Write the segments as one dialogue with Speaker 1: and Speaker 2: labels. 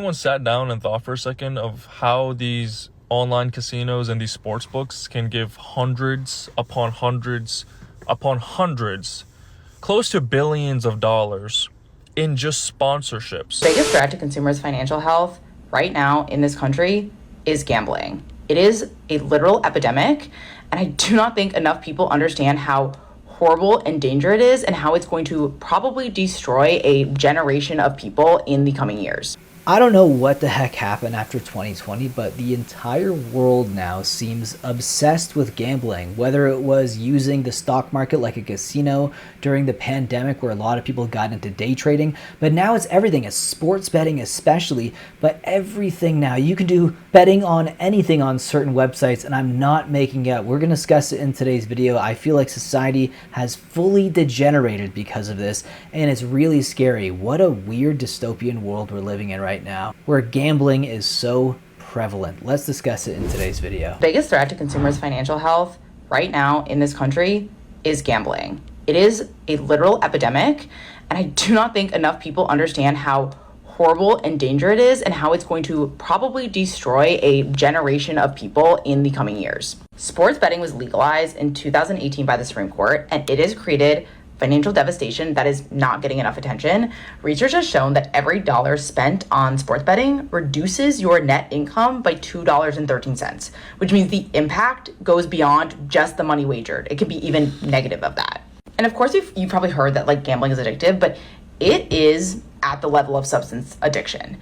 Speaker 1: Anyone sat down and thought for a second of how these online casinos and these sports books can give hundreds upon hundreds upon hundreds, close to billions of dollars in just sponsorships?
Speaker 2: The biggest threat to consumers' financial health right now in this country is gambling. It is a literal epidemic, and I do not think enough people understand how horrible and dangerous it is and how it's going to probably destroy a generation of people in the coming years.
Speaker 3: I don't know what the heck happened after 2020, but the entire world now seems obsessed with gambling, whether it was using the stock market like a casino during the pandemic where a lot of people got into day trading, but now it's everything. It's sports betting especially, but everything now. You can do betting on anything on certain websites, and I'm not making it up. We're going to discuss it in today's video. I feel like society has fully degenerated because of this, and it's really scary. What a weird dystopian world we're living in right now, where gambling is so prevalent. Let's discuss it in today's video.
Speaker 2: The biggest threat to consumers' financial health right now in this country is gambling. It is a literal epidemic, and I do not think enough people understand how horrible and dangerous it is and how it's going to probably destroy a generation of people in the coming years. Sports betting was legalized in 2018 by the Supreme Court, and it has created financial devastation that is not getting enough attention. Research has shown that every dollar spent on sports betting reduces your net income by $2.13, which means the impact goes beyond just the money wagered. It could be even negative of that. And of course, you've probably heard that like gambling is addictive, but it is at the level of substance addiction.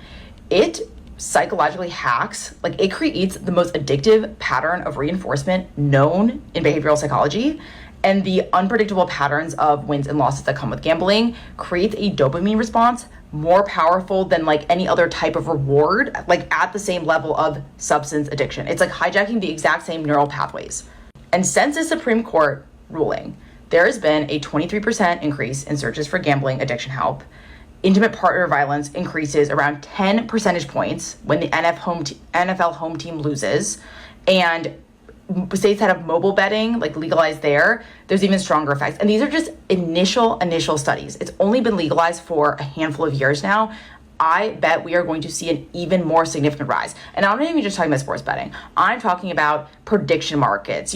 Speaker 2: It psychologically hacks, like it creates the most addictive pattern of reinforcement known in behavioral psychology. And the unpredictable patterns of wins and losses that come with gambling creates a dopamine response more powerful than like any other type of reward, like at the same level of substance addiction. It's like hijacking the exact same neural pathways. And since the Supreme Court ruling, there has been a 23% increase in searches for gambling addiction help. Intimate partner violence increases around 10 percentage points when the NFL home team loses. And states that have mobile betting, like legalized there's even stronger effects. And these are just initial studies. It's only been legalized for a handful of years now. I bet we are going to see an even more significant rise. And I'm not even just talking about sports betting. I'm talking about prediction markets,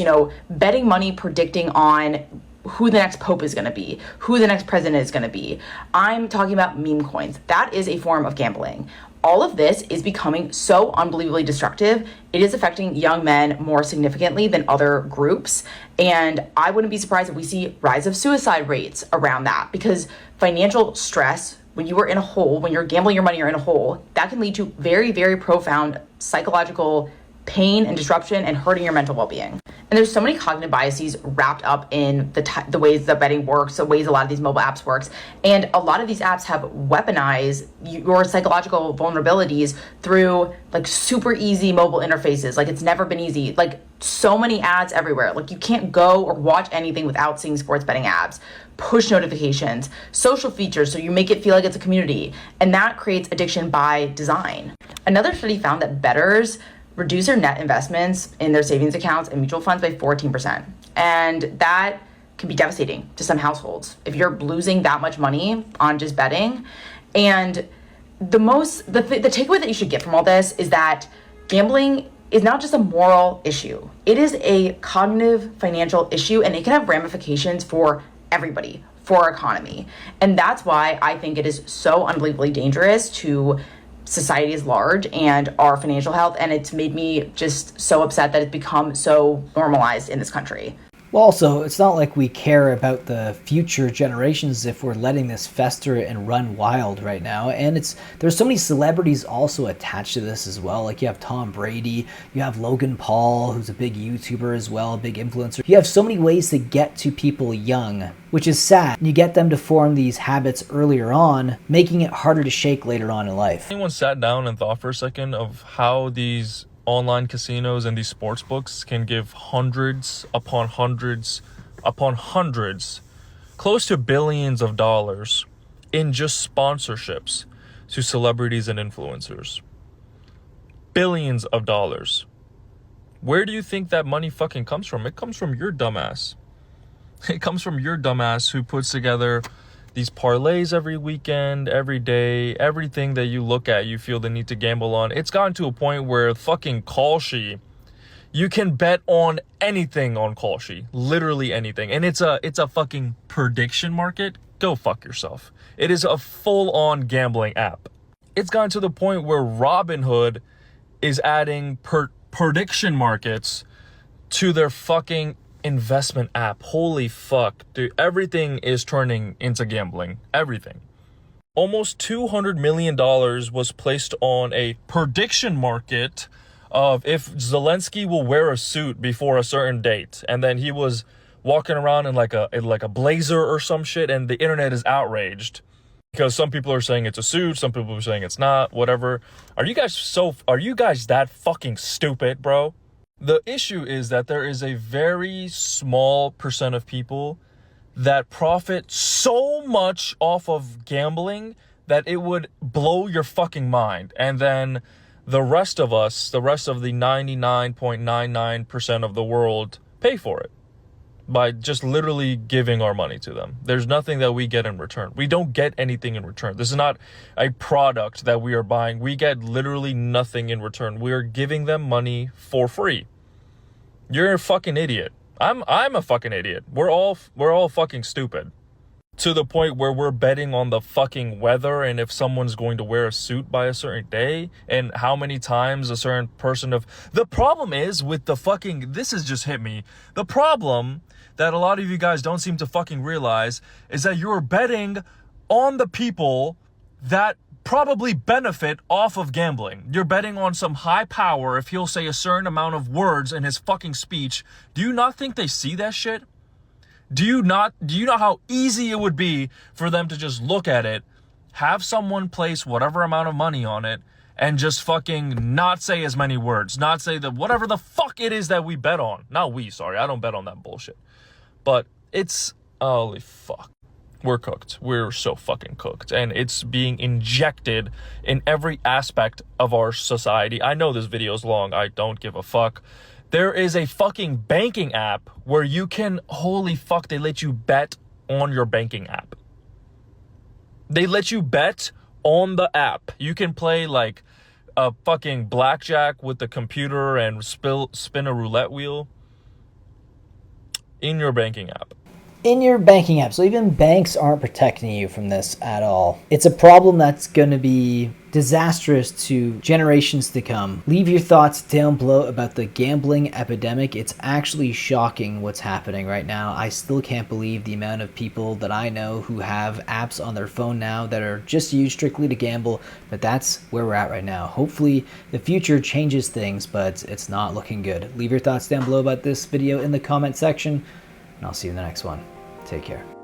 Speaker 2: betting money, predicting on who the next pope is going to be, who the next president is going to be. I'm talking about meme coins. That is a form of gambling. All of this is becoming so unbelievably destructive. It is affecting young men more significantly than other groups. And I wouldn't be surprised if we see rise of suicide rates around that, because financial stress, when you are in a hole, when you're gambling your money, you're in a hole, that can lead to very, very profound psychological pain and disruption and hurting your mental well-being. And there's so many cognitive biases wrapped up in the ways that betting works, the ways a lot of these mobile apps works. And a lot of these apps have weaponized your psychological vulnerabilities through like super easy mobile interfaces. Like it's never been easy. Like so many ads everywhere. Like you can't go or watch anything without seeing sports betting ads, push notifications, social features, so you make it feel like it's a community. And that creates addiction by design. Another study found that bettors reduce their net investments in their savings accounts and mutual funds by 14%. And that can be devastating to some households if you're losing that much money on just betting. And the takeaway that you should get from all this is that gambling is not just a moral issue. It is a cognitive financial issue, and it can have ramifications for everybody, for our economy. And that's why I think it is so unbelievably dangerous to society is large and our financial health, and it's made me just so upset that it's become so normalized in this country.
Speaker 3: Well, also, it's not like we care about the future generations if we're letting this fester and run wild right now. And there's so many celebrities also attached to this as well. Like you have Tom Brady, you have Logan Paul, who's a big YouTuber as well, a big influencer. You have so many ways to get to people young, which is sad. And you get them to form these habits earlier on, making it harder to shake later on in life.
Speaker 1: Anyone sat down and thought for a second of how these online casinos and these sports books can give hundreds upon hundreds upon hundreds, close to billions of dollars in just sponsorships to celebrities and influencers? Billions of dollars. Where do you think that money fucking comes from? It comes from your dumbass. It comes from your dumbass who puts together these parlays every weekend, every day, everything that you look at, you feel the need to gamble on. It's gotten to a point where fucking Kalshi, you can bet on anything on Kalshi, literally anything. And it's a fucking prediction market. Go fuck yourself. It is a full-on gambling app. It's gotten to the point where Robinhood is adding prediction markets to their fucking investment app. Holy fuck, dude. Everything is turning into gambling. Everything. Almost $200 million was placed on a prediction market of if Zelensky will wear a suit before a certain date. And then he was walking around in like a blazer or some shit, and the internet is outraged. Because some people are saying it's a suit, some people are saying it's not, whatever. Are you guys that fucking stupid, bro? The issue is that there is a very small percent of people that profit so much off of gambling that it would blow your fucking mind. And then the rest of us, the rest of the 99.99% of the world pay for it by just literally giving our money to them. There's nothing that we get in return. We don't get anything in return. This is not a product that we are buying. We get literally nothing in return. We are giving them money for free. You're a fucking idiot. I'm a fucking idiot. We're all fucking stupid. To the point where we're betting on the fucking weather and if someone's going to wear a suit by a certain day and how many times a certain person of... The problem is with the fucking... This has just hit me. The problem that a lot of you guys don't seem to fucking realize is that you're betting on the people that probably benefit off of gambling. You're betting on some high power if he'll say a certain amount of words in his fucking speech. Do you not think they see that shit? Do you know how easy it would be for them to just look at it, have someone place whatever amount of money on it, and just fucking not say as many words, not say the whatever the fuck it is that we bet on. Not we, sorry, I don't bet on that bullshit. But it's, holy fuck. We're cooked. We're so fucking cooked. And it's being injected in every aspect of our society. I know this video is long. I don't give a fuck. There is a fucking banking app where you can, holy fuck, they let you bet on your banking app. They let you bet on the app. You can play like a fucking blackjack with the computer and spin a roulette wheel in your banking app.
Speaker 3: In your banking app. So even banks aren't protecting you from this at all. It's a problem that's going to be disastrous to generations to come. Leave your thoughts down below about the gambling epidemic. It's actually shocking what's happening right now. I still can't believe the amount of people that I know who have apps on their phone now that are just used strictly to gamble, but that's where we're at right now. Hopefully the future changes things, but it's not looking good. Leave your thoughts down below about this video in the comment section, and I'll see you in the next one. Take care.